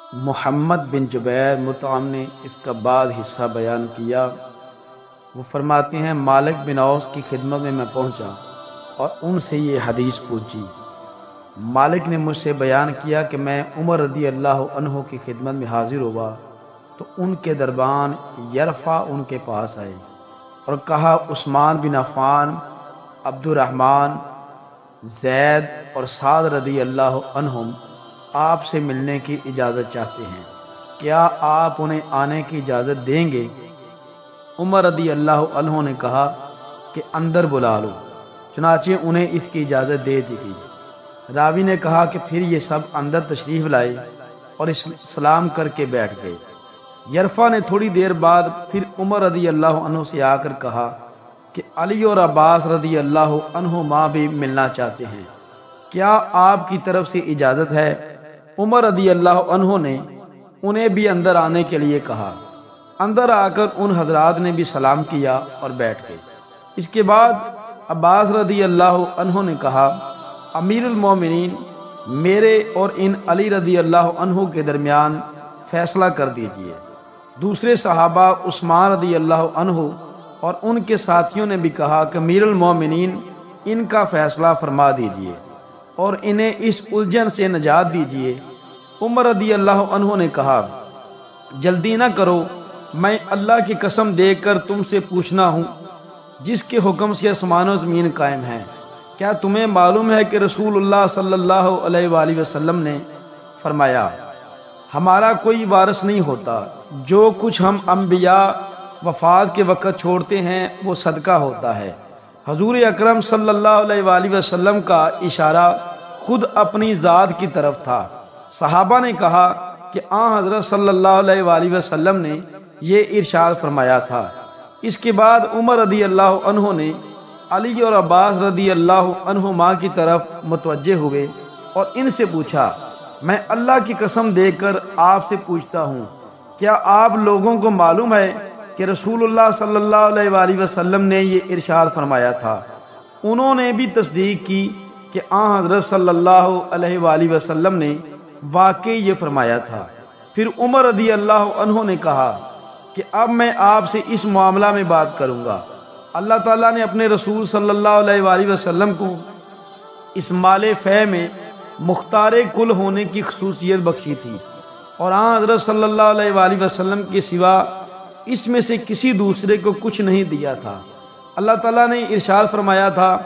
محمد بن جبیر مطعم نے اس کا بعد حصہ بیان کیا۔ وہ فرماتے ہیں مالک بن اوس کی خدمت میں پہنچا اور ان سے یہ حدیث پوچھی۔ مالک نے مجھ سے بیان کیا کہ میں عمر رضی اللہ عنہ کی خدمت میں حاضر ہوا تو ان کے دربان یرفع ان کے پاس آئے اور کہا عثمان بن عفان، عبد الرحمن، زید اور سعد رضی اللہ عنہم آپ سے ملنے کی اجازت چاہتے ہیں، کیا آپ انہیں آنے کی اجازت دیں گے؟ عمر رضی اللہ عنہ نے کہا کہ اندر بلا لو، چنانچہ انہیں اس کی اجازت دے دی گئی۔ راوی نے کہا کہ پھر یہ سب اندر تشریف لائے اور سلام کر کے بیٹھ گئے۔ یرفع نے تھوڑی دیر بعد پھر عمر رضی اللہ عنہ سے آ کر کہا کہ علی اور عباس رضی اللہ عنہما بھی ملنا چاہتے ہیں، کیا آپ کی طرف سے اجازت ہے؟ عمر رضی اللہ عنہ نے انہیں بھی اندر آنے کے لیے کہا۔ اندر آ کر ان حضرات نے بھی سلام کیا اور بیٹھ گئے۔ اس کے بعد عباس رضی اللہ عنہ نے کہا امیر المومنین، میرے اور ان علی رضی اللہ عنہ کے درمیان فیصلہ کر دیجئے۔ دوسرے صحابہ عثمان رضی اللہ عنہ اور ان کے ساتھیوں نے بھی کہا کہ امیر المومنین، ان کا فیصلہ فرما دیجئے اور انہیں اس الجھن سے نجات دیجئے۔ عمر رضی اللہ عنہ نے کہا جلدی نہ کرو، میں اللہ کی قسم دے کر تم سے پوچھنا ہوں جس کے حکم سے آسمان و زمین قائم ہیں، کیا تمہیں معلوم ہے کہ رسول اللہ صلی اللہ علیہ وآلہ وسلم نے فرمایا ہمارا کوئی وارث نہیں ہوتا، جو کچھ ہم انبیاء وفات کے وقت چھوڑتے ہیں وہ صدقہ ہوتا ہے۔ حضور اکرم صلی اللہ علیہ وآلہ وسلم کا اشارہ خود اپنی ذات کی طرف تھا۔ صحابہ نے کہا کہ حضرت صلی اللہ علیہ وآلہ وسلم نے یہ ارشاد فرمایا تھا۔ اس کے بعد عمر رضی اللہ عنہ نے علی اور عباس رضی اللہ عنہما کی طرف متوجہ ہوئے اور ان سے پوچھا میں اللہ کی قسم دے کر آپ سے پوچھتا ہوں، کیا آپ لوگوں کو معلوم ہے کہ رسول اللہ صلی اللہ علیہ وآلہ وسلم نے یہ ارشاد فرمایا تھا؟ انہوں نے بھی تصدیق کی کہ حضرت صلی اللہ علیہ وآلہ وسلم نے واقعی یہ فرمایا تھا۔ پھر عمر رضی اللہ عنہ نے کہا کہ اب میں آپ سے اس معاملہ میں بات کروں گا۔ اللہ تعالیٰ نے اپنے رسول صلی اللہ علیہ وآلہ وسلم کو اس مال فے میں مختار کل ہونے کی خصوصیت بخشی تھی اور حضرت صلی اللہ علیہ وآلہ وسلم کے سوا اس میں سے کسی دوسرے کو کچھ نہیں دیا تھا۔ اللہ تعالیٰ نے ارشاد فرمایا تھا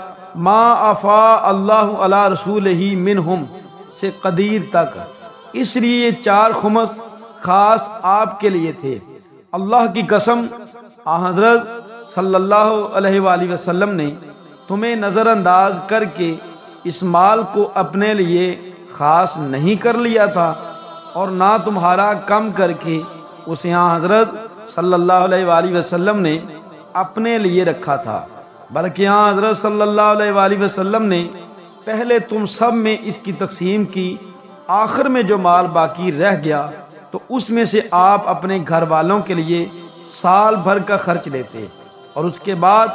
ما افاء اللہ علی رسولہ منہم سے قدیر تک، اس لیے یہ 4 خمس خاص آپ کے لیے تھے۔ اللہ کی قسم حضرت صلی اللہ علیہ وآلہ وسلم نے تمہیں نظر انداز کر کے اس مال کو اپنے لیے خاص نہیں کر لیا تھا اور نہ تمہارا کم کر کے اسے حضرت صلی اللہ علیہ وآلہ وسلم نے اپنے لیے رکھا تھا، بلکہ حضرت صلی اللہ علیہ وآلہ وسلم نے پہلے تم سب میں اس کی تقسیم کی، آخر میں جو مال باقی رہ گیا تو اس میں سے آپ اپنے گھر والوں کے لیے سال بھر کا خرچ لیتے اور اس کے بعد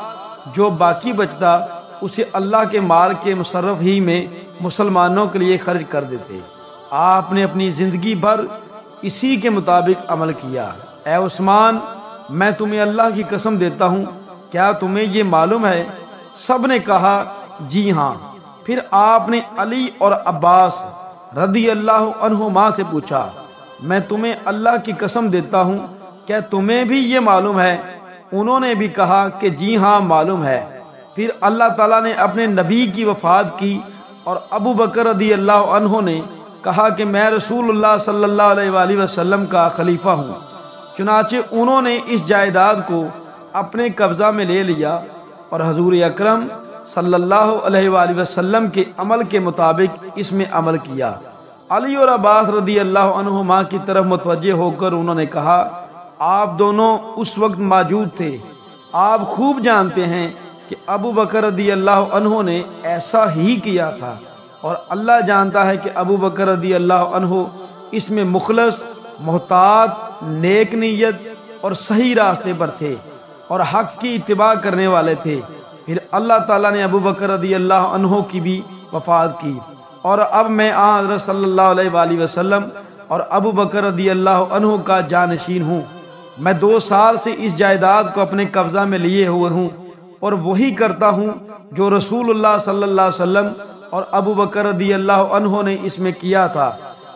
جو باقی بچتا اسے اللہ کے مال کے مصرف ہی میں مسلمانوں کے لیے خرچ کر دیتے۔ آپ نے اپنی زندگی بھر اسی کے مطابق عمل کیا۔ اے عثمان، میں تمہیں اللہ کی قسم دیتا ہوں، کیا تمہیں یہ معلوم ہے؟ سب نے کہا جی ہاں۔ پھر آپ نے علی اور عباس رضی اللہ عنہما سے پوچھا میں تمہیں اللہ کی قسم دیتا ہوں، کیا تمہیں بھی یہ معلوم ہے؟ انہوں نے بھی کہا کہ جی ہاں معلوم ہے۔ پھر اللہ تعالیٰ نے اپنے نبی کی وفات کی اور ابو بکر رضی اللہ عنہ نے کہا کہ میں رسول اللہ صلی اللہ علیہ وآلہ وسلم کا خلیفہ ہوں، چنانچہ انہوں نے اس جائیداد کو اپنے قبضہ میں لے لیا اور حضور اکرم صلی اللہ علیہ وآلہ وسلم کے عمل کے مطابق اس میں عمل کیا۔ علی اور عباس رضی اللہ عنہما کی طرف متوجہ ہو کر انہوں نے کہا آپ دونوں اس وقت موجود تھے، آپ خوب جانتے ہیں کہ ابو بکر رضی اللہ عنہ نے ایسا ہی کیا تھا اور اللہ جانتا ہے کہ ابو بکر رضی اللہ عنہ اس میں مخلص، محتاط، نیک نیت اور صحیح راستے پر تھے اور حق کی اتباع کرنے والے تھے۔ پھر اللہ تعالیٰ نے ابو بکر رضی اللہ عنہ کی بھی وفات کی اور اب میں حضرت صلی اللہ علیہ وآلہ وسلم اور ابو بکر رضی اللہ عنہ کا جانشین ہوں۔ میں 2 سال سے اس جائیداد کو اپنے قبضہ میں لیے ہوئے ہوں اور وہی کرتا ہوں جو رسول اللہ صلی اللہ علیہ وسلم اور ابو بکر رضی اللہ عنہ نے اس میں کیا تھا۔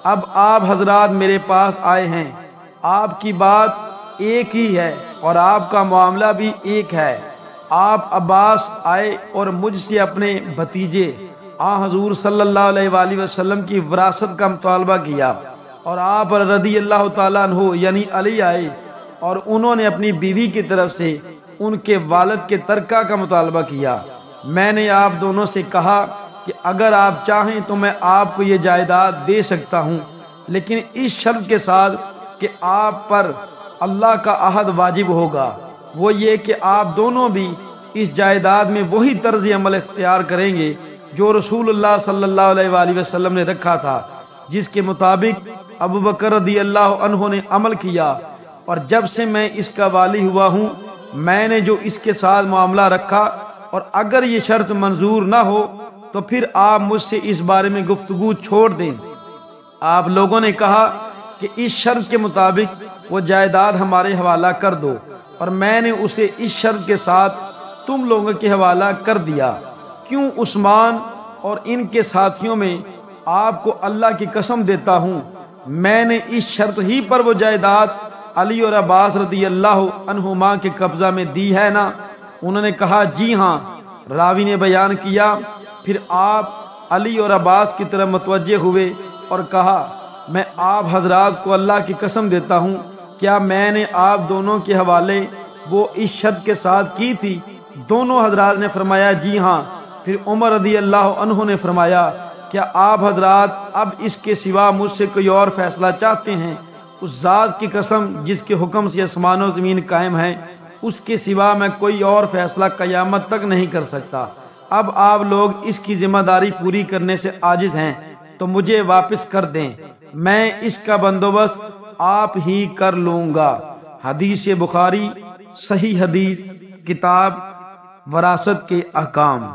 اب آپ حضرات میرے پاس آئے ہیں، آپ کی بات ایک ہی ہے اور آپ کا معاملہ بھی ایک ہے۔ آپ عباس آئے اور مجھ سے اپنے بھتیجے حضور صلی اللہ علیہ وآلہ وسلم کی وراثت کا مطالبہ کیا، اور آپ رضی اللہ تعالیٰ عنہ یعنی علی آئے اور انہوں نے اپنی بیوی کی طرف سے ان کے والد کے ترکہ کا مطالبہ کیا۔ میں نے آپ دونوں سے کہا کہ اگر آپ چاہیں تو میں آپ کو یہ جائیداد دے سکتا ہوں، لیکن اس شرط کے ساتھ کہ آپ پر اللہ کا عہد واجب ہوگا، وہ یہ کہ آپ دونوں بھی اس جائیداد میں وہی طرز عمل اختیار کریں گے جو رسول اللہ صلی اللہ علیہ وآلہ وسلم نے رکھا تھا، جس کے مطابق ابو بکر رضی اللہ عنہ نے عمل کیا۔ اور جب سے میں اس کا والی ہوا ہوں، میں نے جو اس کے ساتھ معاملہ رکھا، اور اگر یہ شرط منظور نہ ہو تو پھر آپ مجھ سے اس بارے میں گفتگو چھوڑ دیں۔ آپ لوگوں نے کہا کہ اس شرط کے مطابق وہ جائیداد ہمارے حوالہ کر دو، اور میں نے اسے اس شرط کے ساتھ تم لوگوں کے حوالہ کر دیا۔ کیوں عثمان اور ان کے ساتھیوں میں آپ کو اللہ کی قسم دیتا ہوں، میں نے اس شرط ہی پر وہ جائیداد علی اور عباس رضی اللہ عنہما کے قبضہ میں دی ہے نا؟ انہوں نے کہا جی ہاں۔ راوی نے بیان کیا، پھر آپ علی اور عباس کی طرف متوجہ ہوئے اور کہا، میں آپ حضرات کو اللہ کی قسم دیتا ہوں، کیا میں نے آپ دونوں کے حوالے وہ اس شرط کے ساتھ کی تھی؟ دونوں حضرات نے فرمایا جی ہاں۔ پھر عمر رضی اللہ عنہ نے فرمایا، کیا آپ حضرات اب اس کے سوا مجھ سے کوئی اور فیصلہ چاہتے ہیں؟ اس ذات کی قسم جس کے حکم سے آسمان و زمین قائم ہیں، اس کے سوا میں کوئی اور فیصلہ قیامت تک نہیں کر سکتا۔ اب آپ لوگ اس کی ذمہ داری پوری کرنے سے عاجز ہیں تو مجھے واپس کر دیں، میں اس کا بندوبست آپ ہی کر لوں گا۔ حدیث بخاری، صحیح حدیث، کتاب وراثت کے احکام۔